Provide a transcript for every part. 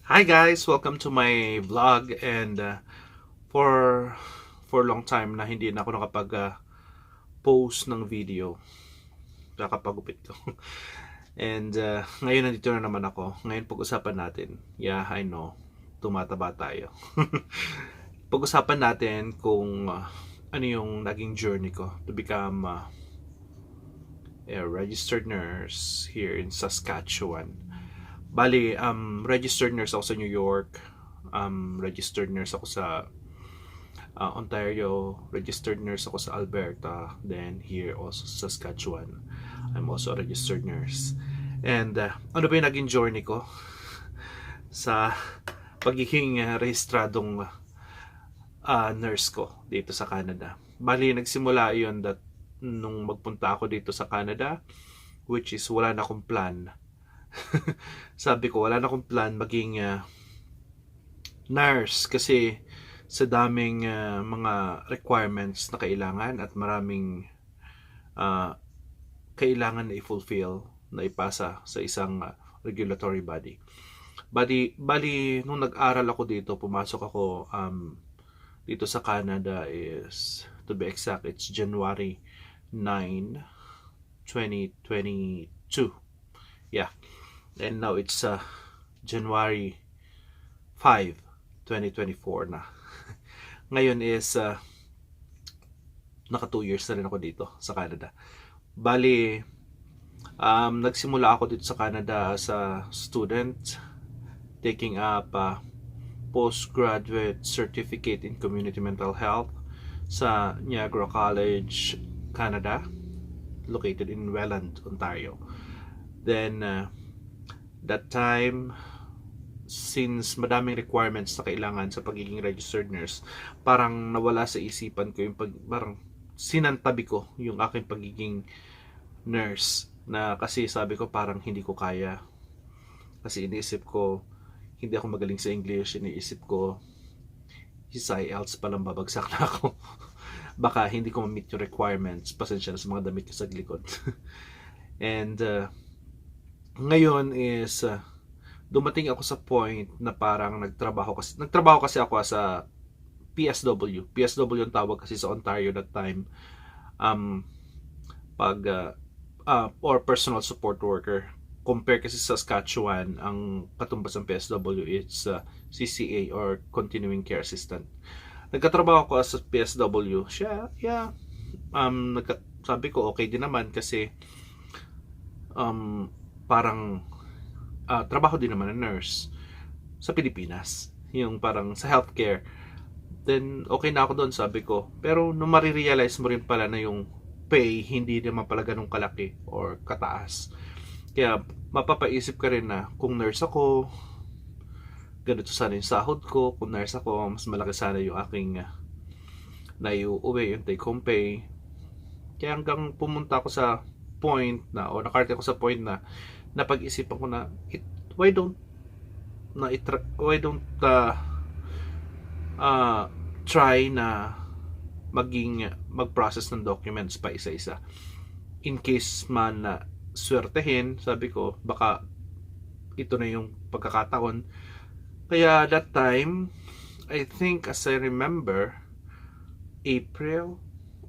Hi guys, welcome to my vlog and for long time na hindi na ako nakapag post ng video kakapagupit ko. And ngayon nandito na naman ako. Ngayon pag-usapan natin. Yeah, I know. Tumataba tayo. Pag-usapan natin kung ano yung naging journey ko to become a registered nurse here in Saskatchewan. Bali, registered nurse ako sa New York. Registered nurse ako sa Ontario. Registered nurse ako sa Alberta. Then here also sa Saskatchewan. I'm also a registered nurse. And ano ba yung naging journey ko sa pagiging rehistradong nurse ko dito sa Canada? Bali, nagsimula yun nung magpunta ako dito sa Canada, which is wala na akong plan. Sabi ko, wala na akong plan maging nurse kasi sa daming mga requirements na kailangan at maraming kailangan na i-fulfill, na ipasa sa isang regulatory body. Bali, nung nag-aral ako dito, pumasok ako dito sa Canada is, to be exact, it's January 9, 2022. Yeah. And now it's January 5, 2024 na. Ngayon is naka 2 years na rin ako dito sa Canada. Bali, nagsimula ako dito sa Canada as a student, taking up postgraduate certificate in community mental health sa Niagara College, Canada, located in Welland, Ontario. Then, that time, since madaming requirements na kailangan sa pagiging registered nurse, parang nawala sa isipan ko yung parang sinantabi ko yung aking pagiging nurse, na kasi sabi ko parang hindi ko kaya, kasi iniisip ko hindi ako magaling sa English, iniisip ko his IELTS palang babagsak na ako. Baka hindi ko ma-meet yung requirements, pasensya na sa mga damit ko sa likod. And ngayon is dumating ako sa point na parang nagtrabaho kasi ako sa PSW. PSW ang tawag kasi sa Ontario that time. Or personal support worker. Compare kasi sa Saskatchewan, ang katumbas ng PSW it's CCA or Continuing Care Assistant. Nagkatrabaho ako sa PSW. Yeah. Sabi ko okay din naman kasi parang trabaho din naman na nurse sa Pilipinas, yung parang sa healthcare. Then okay na ako doon, sabi ko. Pero nung marirealize mo rin pala na yung pay hindi naman pala ganun kalaki or kataas, kaya mapapaisip ka rin na kung nurse ako, ganito sana yung sahod ko. Kung nurse ako, mas malaki sana yung aking naiuwi, yung take home pay. Kaya hanggang pumunta ako sa point na, o nakarating ako sa point na napag-isipan ko na why don't try na mag-process ng documents pa isa-isa, in case man na swertehin. Sabi ko baka ito na yung pagkakataon. Kaya that time, I think as I remember, April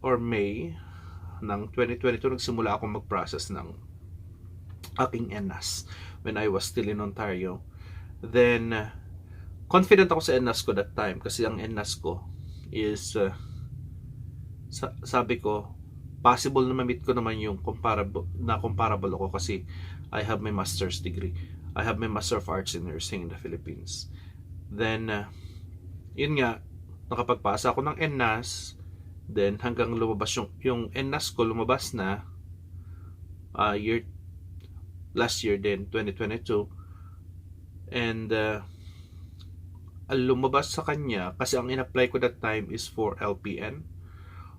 or May ng 2022 nagsimula akong mag-process ng aking ENAS when I was still in Ontario. Then confident ako sa ENAS ko that time kasi ang ENAS ko is sabi ko possible na ma-meet ko naman yung comparable ako kasi I have my master's degree. I have my Master of Arts in Nursing in the Philippines. Then yun nga, nakapagpasa ako ng ENAS. Then hanggang lumabas yung ENAS ko, lumabas na last year din, 2022. And lumabas sa kanya kasi ang in-apply ko that time is for LPN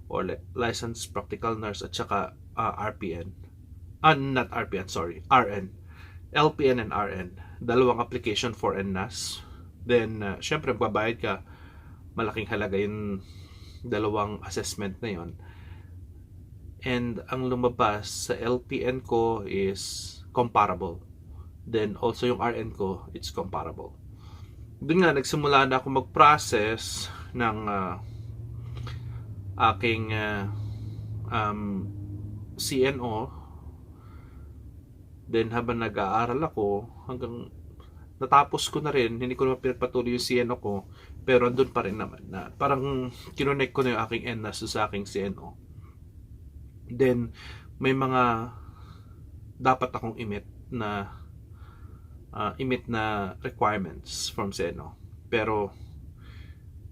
or Licensed Practical Nurse at saka RPN. Not RPN, sorry, RN. LPN and RN. Dalawang application for ENAS. Then syempre magbabayad ka, malaking halaga yung dalawang assessment na yon. And ang lumabas sa LPN ko is comparable. Then also yung RN ko, it's comparable. Doon nga, nagsimula na ako mag-process ng aking CNO. Then habang nag-aaral ako, hanggang natapos ko na rin, hindi ko naman pinagpatuloy yung CNO ko, pero andun pa rin naman na parang kinonect ko na yung aking NNAS sa aking CNO. Then may mga dapat akong emit na requirements from CNO. Pero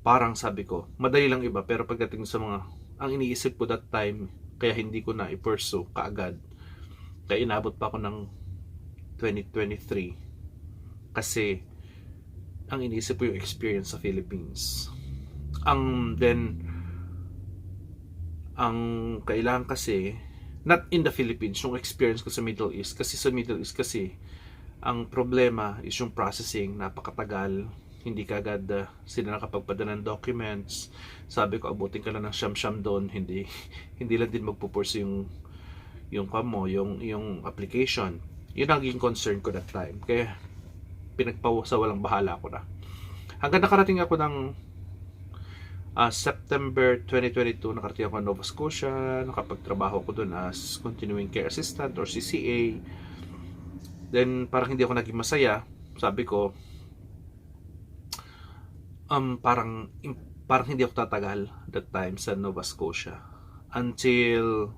parang sabi ko, madali lang iba, pero pagdating sa mga, ang iniisip ko that time, kaya hindi ko na i-pursue kaagad. Kaya inabot pa ako ng 2023 kasi ang iniisip ko yung experience sa Philippines. Ang kailangan kasi, not in the Philippines, yung experience ko sa Middle East. Kasi sa Middle East kasi, ang problema is yung processing, napakatagal. Hindi kagad sila nakapagpadala ng documents. Sabi ko, abutin ka lang ng siyam-siyam doon. Hindi lang din magpupurse yung application. Yun ang naging concern ko that time. Kaya pinagpaw sa walang bahala ko na. Hanggang nakarating ako ng September 2022, nakarating ako ng Nova Scotia. Nakapagtrabaho ko doon as Continuing Care Assistant or CCA. Then parang hindi ako naging masaya. Sabi ko, parang hindi ako tatagal that time sa Nova Scotia. Until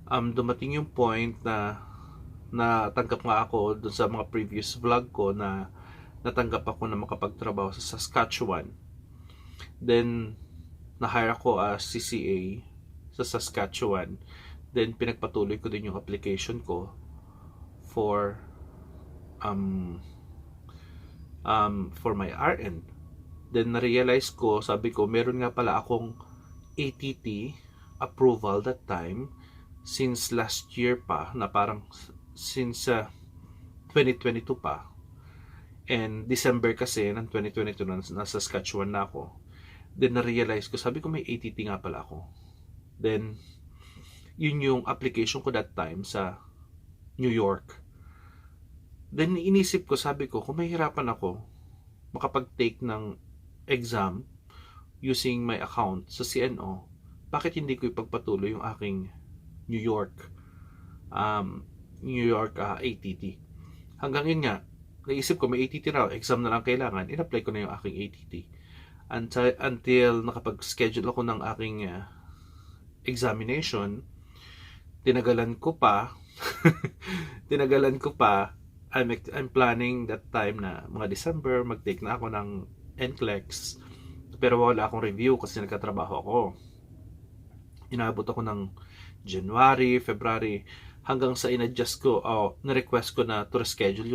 dumating yung point na natanggap nga ako dun sa mga previous vlog ko na natanggap ako na makapagtrabaho sa Saskatchewan. Then na-hire ako as CCA sa Saskatchewan. Then pinagpatuloy ko din yung application ko for my RN. Then na-realize ko, sabi ko, meron nga pala akong ATT approval that time since last year pa, na parang since 2022 pa. And December kasi ng 2022 na Saskatchewan na ako. Then na-realize ko, sabi ko may ATT nga pala ako. Then yun yung application ko that time sa New York. Then inisip ko, sabi ko, kung mahihirapan ako makapag-take ng exam using my account sa CNO, bakit hindi ko ipagpatuloy yung aking New York ATT. Hanggang yun nga, naisip ko may ATT na, exam na lang kailangan, in-apply ko na yung aking ATT. Until nakapag-schedule ako ng aking examination, tinagalan ko pa. I'm planning that time na mga December, mag-take na ako ng NCLEX. Pero wala akong review kasi nagkatrabaho ako. Inabot ako ng January, February, hanggang sa in-adjust ko, na-request ko na to reschedule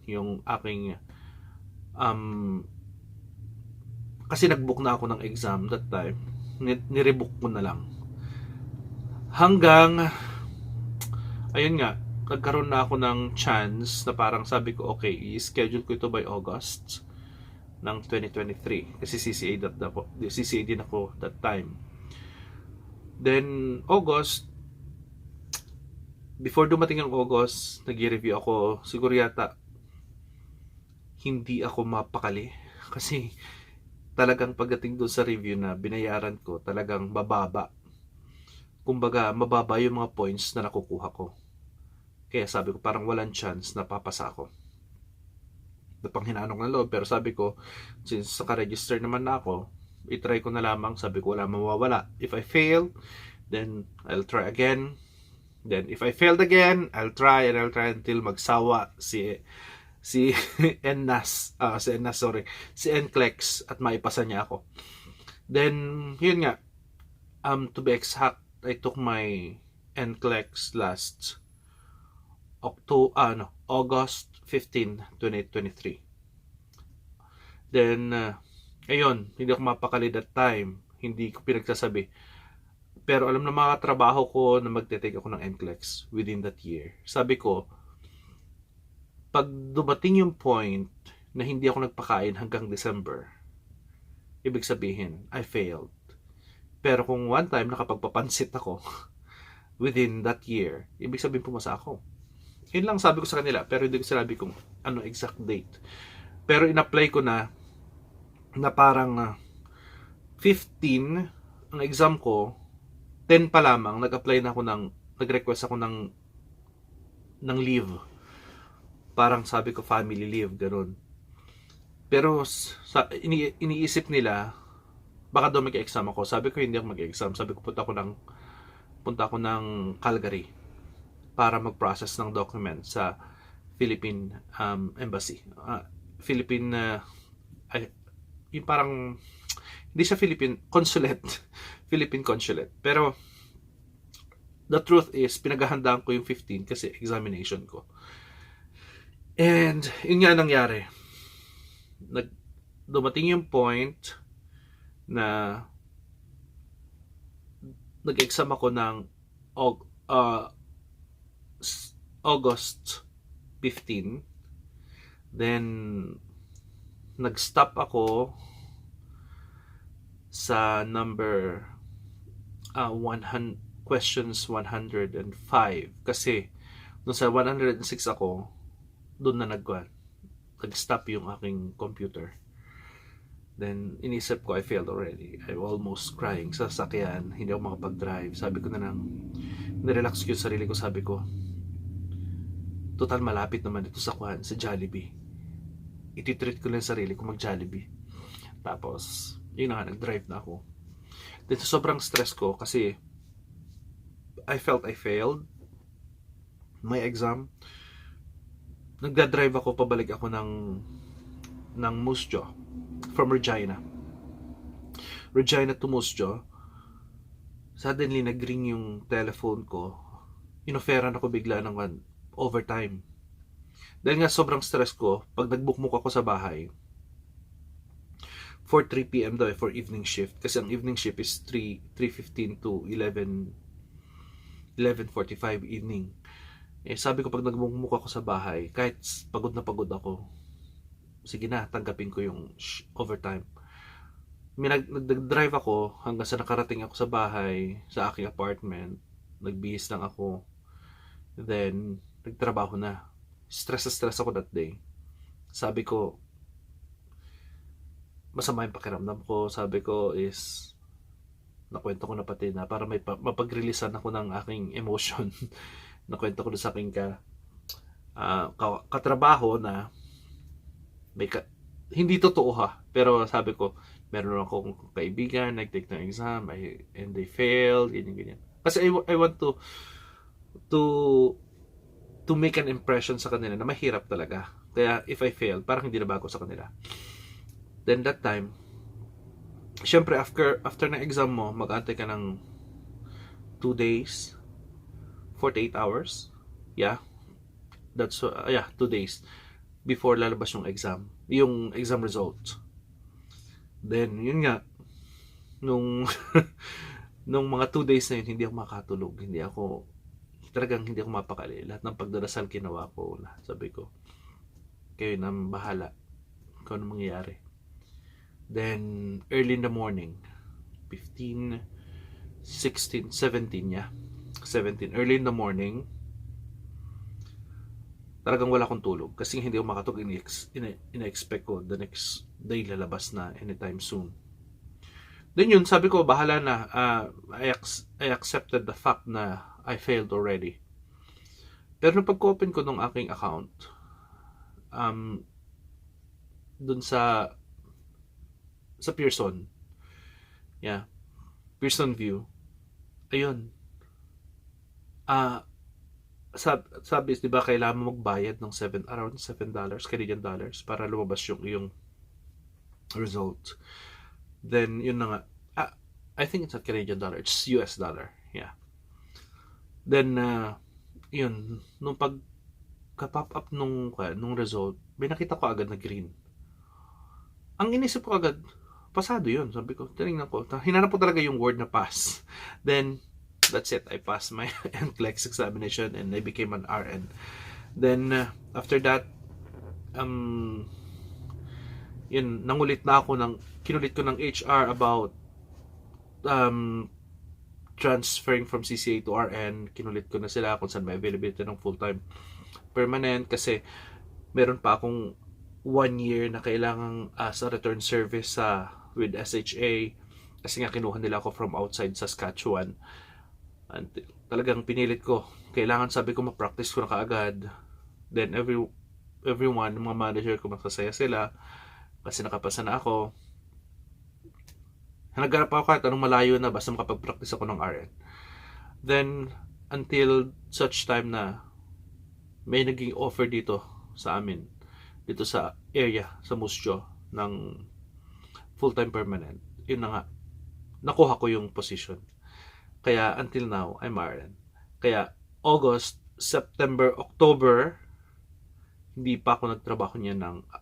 yung aking kasi nag-book na ako ng exam that time. Nirebook ko na lang. Hanggang ayun nga, nagkaroon na ako ng chance na parang sabi ko, okay, i-schedule ko ito by August ng 2023 kasi CCA din ako that time. Then August, before dumating ang August, nag-review ako. Siguro yata hindi ako mapakali kasi talagang pagdating doon sa review na binayaran ko, talagang mababa. Kumbaga, mababa yung mga points na nakukuha ko. Kaya sabi ko, parang walang chance na papasa ako. Napanghinanong ng loob, pero sabi ko, since saka-register naman na ako, itry ko na lamang. Sabi ko, wala mawawala. If I fail, then I'll try again. Then if I failed again, I'll try until magsawa si NNAS, si NCLEX at maipasa niya ako. Then yun nga, to be exact, I took my NCLEX last August 15, 2023. Then ayun, hindi ako mapakali that time, hindi ko pinagsasabi. Pero alam na mga trabaho ko na magte-take ako ng NCLEX within that year. Sabi ko, pag dumating yung point na hindi ako nagpakain hanggang December, ibig sabihin, I failed. Pero kung one time nakapagpapansit ako within that year, ibig sabihin pumasa ako. Yun lang sabi ko sa kanila, pero hindi ko sinabi kung ano exact date. Pero in-apply ko na parang 15 ang exam ko, 10 pa lamang nag-request ako ng leave. Parang sabi ko family leave, ganun. Pero iniisip nila baka daw mag-exam ako. Sabi ko hindi ako mag-exam. Sabi ko punta ako ng Calgary para mag-process ng document sa Philippine Embassy. Yung parang hindi siya Philippine Consulate. Philippine Consulate. Pero the truth is, pinaghahandaan ko yung 15 kasi examination ko. And yun nga nangyari. Dumating yung point na nag-exam ako ng August 15. Then nag-stop ako sa number questions 105 kasi nung sa 106 ako, doon na nag-stop yung aking computer. Then inisip ko I failed already. I'm almost crying sa sasakyan, hindi ako makapag-drive. Sabi ko na lang, nirelax ko yung sarili ko, sabi ko total malapit naman ito sa Jollibee. Ititreat ko lang yung sarili ko mag-Jollibee. Tapos yun na nga, nag-drive na ako. Then sobrang stress ko kasi I felt I failed my exam. Nagda-drive ako, pabalik ako ng Moose Jaw from Regina to Moose Jaw. Suddenly nag-ring yung telephone ko. Inoferan ako bigla ng overtime. Dahil nga sobrang stress ko, pag nag-book ako sa bahay for 3 p.m. daw for evening shift, kasi ang evening shift is 3:15 to 11:45 evening. Sabi ko pag nag-book ako sa bahay, kahit pagod na pagod ako, sige na, tanggapin ko yung overtime. Nag-drive ako hanggang sa nakarating ako sa bahay, sa aking apartment. Nagbihis lang ako. Then nagtrabaho na. Stress ako that day. Sabi ko, masama yung pakiramdam ko. Sabi ko is, nakwento ko na pati na para mapag-releasean ako ng aking emotion. Nakwento ko na sa aking katrabaho na hindi totoo ha. Pero sabi ko, meron akong kaibigan, nag-take ng exam, and they failed, ganyan. Kasi I want to make an impression sa kanila na mahirap talaga. Kaya if I fail, parang hindi na bago sa kanila. Then that time, syempre after na exam mo, mag-antay ka ng 2 days, 48 hours. Yeah. That's 2 days before lalabas yung exam result. Then yun nga, nung mga 2 days na yun, hindi ako makatulog, talagang hindi ako mapakali. Lahat ng pagdarasal ginawa ko. Sabi ko, kayo na bahala kung ano mangyayari. Then early in the morning, 15, 16, 17, 17, early in the morning, talagang wala akong tulog kasi hindi ako makatulog. Ina-expect ko the next day lalabas na anytime soon. Then yun, sabi ko, bahala na. I accepted the fact na I failed already. Pero nung pag-open ko ng aking account, dun sa Pearson, Pearson VUE, ayun, sabi, di ba, kailangan mo magbayad ng around $7 Canadian dollars para lumabas yung result. Then yun na nga, I think it's not Canadian dollar, it's US dollar. Then yun, nung pag-pop up nung result, may nakita ko agad na green. Ang inisip ko agad, pasado yun. Sabi ko, tinignan ko, hinanap ko talaga yung word na pass. Then that's it, I passed my NCLEX examination and I became an RN. Then after that, yun, kinulit ko ng HR about transferring from CCA to RN. Kinulit ko na sila kung saan may availability ng full-time permanent kasi meron pa akong 1 year na kailangan sa return service with SHA kasi nga kinuha nila ako from outside Saskatchewan. And talagang pinilit ko. Kailangan, sabi ko, ma-practice ko na kaagad. Then everyone, mga manager ko, masasaya sila kasi nakapasa na ako. Naggarap ako kahit anong malayo na basta makapag-practice ako ng RN. Then, until such time na may naging offer dito sa amin, dito sa area, sa Musjo, ng full-time permanent. Yun na nga, nakuha ko yung position. Kaya until now, I'm RN. Kaya August, September, October, hindi pa ako nagtrabaho niya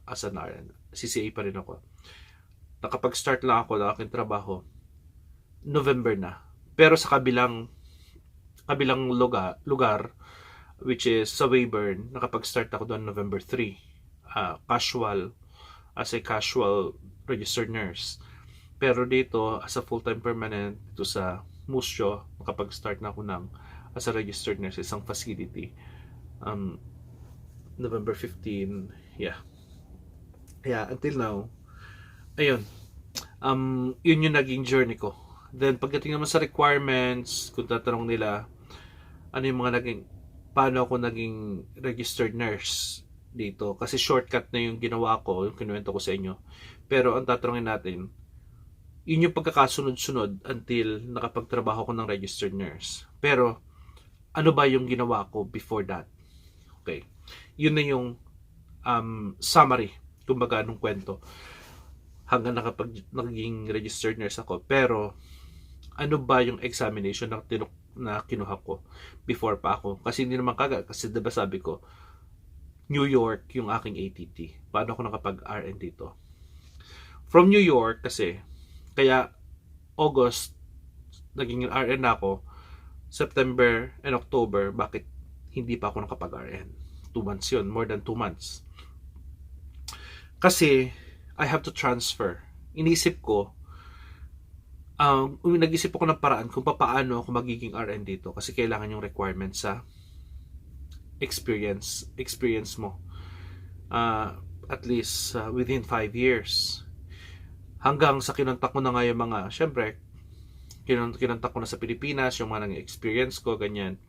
as an RN. CCA pa rin ako. Nakapag-start lang ako ng aking trabaho November na. Pero sa kabilang lugar, which is sa Weyburn, nakapag-start ako doon November 3. As a casual registered nurse. Pero dito, as a full-time permanent, dito sa Musjo, nakapag-start na ako as a registered nurse, isang facility. November 15, yeah. Yeah, until now, ayun. Yun yung naging journey ko. Then, pagdating naman sa requirements, kung tatanong nila, ano yung mga paano ako naging registered nurse dito? Kasi shortcut na yung ginawa ko, yung kinuwento ko sa inyo. Pero ang tatanungin natin, yun yung pagkakasunod-sunod until nakapagtrabaho ko ng registered nurse. Pero, ano ba yung ginawa ko before that? Okay. Yun na yung summary, kumbaga, nung kwento. Hanggang naging registered nurse ako. Pero, ano ba yung examination na kinuha ko before pa ako? Kasi hindi naman kasi diba sabi ko, New York yung aking ATT. Paano ako nakapag-RN dito? From New York kasi, kaya August, naging RN na ako, September and October, bakit hindi pa ako nakapag-RN? 2 months yun, more than 2 months. Kasi, I have to transfer. Inisip ko, nag-isip ako ng paraan kung paano ako magiging RN dito kasi kailangan yung requirements sa experience mo. At least within 5 years. Hanggang sa kinontak ko na nga yung mga, syempre, kinontak ko na sa Pilipinas, yung mga nang-experience ko, ganyan.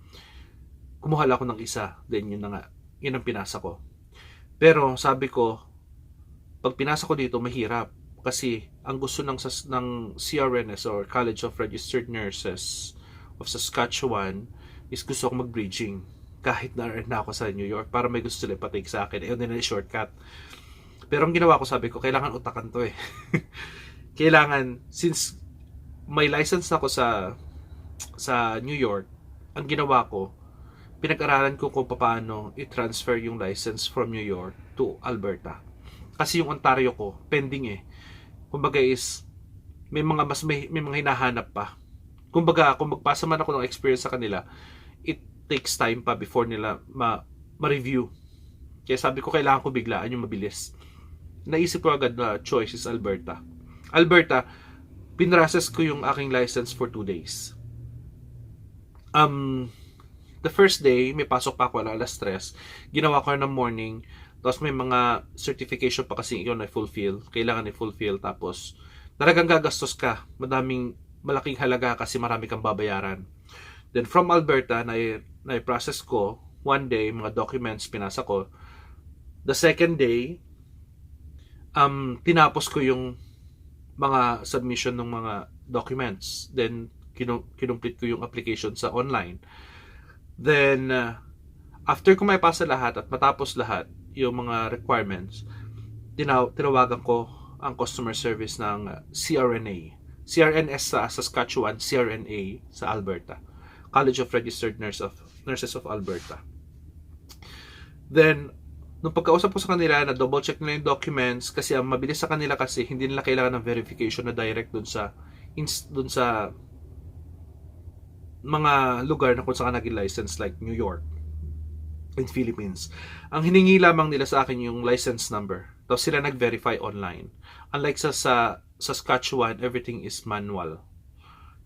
Kumuha ako ng isa, then yun ang pinasa ko. Pero sabi ko, pag pinasa ko dito, mahirap. Kasi ang gusto ng CRNS or College of Registered Nurses of Saskatchewan is gusto ko mag-bridging kahit na ako sa New York para may gusto sila ipatake sa akin. Ayun din na shortcut. Pero ang ginawa ko, sabi ko, kailangan utakan to eh. Kailangan, since may license na ako sa New York, ang ginawa ko, pinag-aralan ko kung paano i-transfer yung license from New York to Alberta. Kasi yung Ontario ko, pending eh. Kumbaga is, may mga hinahanap pa. Kumbaga, kung magpasa man ako ng experience sa kanila, it takes time pa before nila ma-review. Kaya sabi ko, kailangan ko biglaan yung mabilis. Naisip ko agad na choice is Alberta. Alberta, pinrocess ko yung aking license for 2 days. The first day, may pasok pa ako alas 3. Ginawa ko ng morning. Tapos may mga certification pa kasi yun na fulfill. Kailangan i-fulfill. Tapos, talagang gagastos ka. Malaking halaga kasi marami kang babayaran. Then from Alberta, na-process ko. 1 day, mga documents pinasa ko. The second day, tinapos ko yung mga submission ng mga documents. Then, kinumplete ko yung application sa online. Then, after ko may pasa lahat at matapos lahat, yung mga requirements, tinawagan ko ang customer service ng CRNA. CRNS sa Saskatchewan, CRNA sa Alberta. College of Registered Nurses of Alberta. Then, nung pagkausap ko sa kanila, na double check nila yung documents kasi ang mabilis sa kanila kasi hindi nila kailangan ng verification na direct dun sa mga lugar na kung saan naging license like New York in Philippines. Ang hiningi lamang nila sa akin yung license number. Tapos sila nag-verify online. Unlike sa Saskatchewan, everything is manual.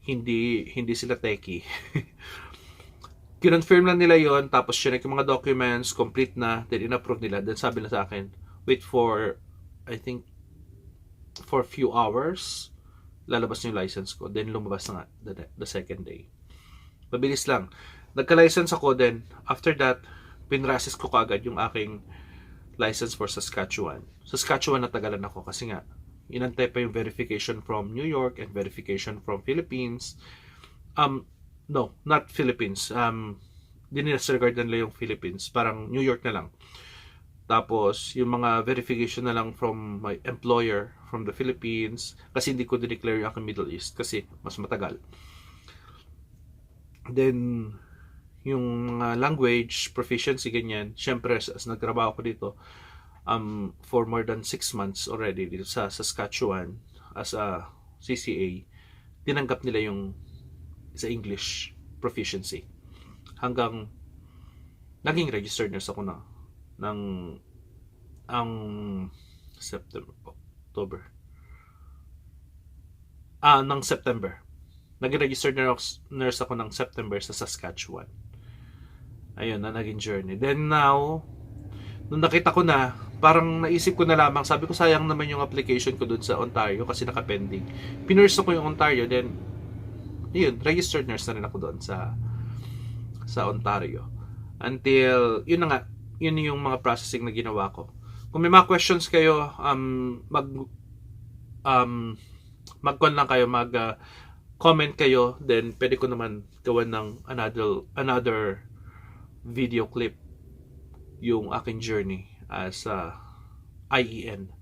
Hindi sila techie. Kinonfirm lang nila yon, tapos chinek yung mga documents, complete na, then in-approve nila. Then sabi na sa akin, wait for, I think, for a few hours, lalabas yung license ko. Then lumabas na nga the second day. Mabilis lang. Nagka-license ako, then after that, pinrasis ko kaagad yung aking license for Saskatchewan. Saskatchewan natagalan ako kasi nga, inantay pa yung verification from New York and verification from Philippines. No, not Philippines. Dinisregard na nila yung Philippines. Parang New York na lang. Tapos, yung mga verification na lang from my employer from the Philippines. Kasi hindi ko dineclare yung aking Middle East kasi mas matagal. Then, yung mga language, proficiency, ganyan. Siyempre, as nagtrabaho ko dito, for more than 6 months already dito sa Saskatchewan as a CCA, tinanggap nila yung sa English proficiency. Hanggang naging registered nurse ako na ng ang September. Ng September. Naging registered nurse ako ng September sa Saskatchewan. Ayun na naging journey. Then now, nung nakita ko na, parang naisip ko na lamang, sabi ko sayang naman yung application ko dun sa Ontario kasi naka-pending. Pinurse ko yung Ontario, then yun, registered nurse na rin ako doon sa Ontario. Until, yun na nga, yun yung mga processing na ginawa ko. Kung may mga questions kayo, comment kayo, then pwede ko naman gawan ng another video clip yung aking journey as IEN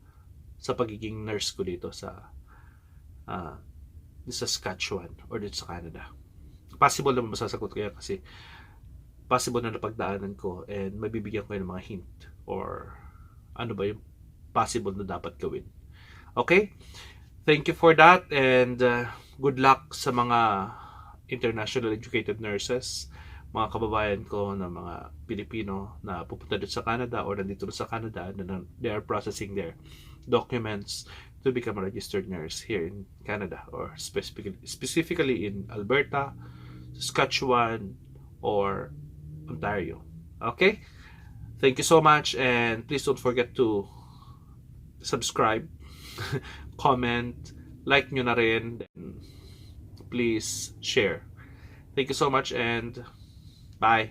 sa pagiging nurse ko dito sa Saskatchewan or dito sa Canada. Possible naman masasagot ko yan kasi possible na napagdaanan ko and mabibigyan ko ng mga hint or ano ba yung possible na dapat gawin. Okay? Thank you for that and good luck sa mga international educated nurses, mga kababayan ko na mga Pilipino na pupunta dito sa Canada or nandito sa Canada na they are processing their documents to become a registered nurse here in Canada or specifically in Alberta, Saskatchewan, or Ontario. Okay? Thank you so much and please don't forget to subscribe, comment, like nyo na rin, please share. Thank you so much and bye.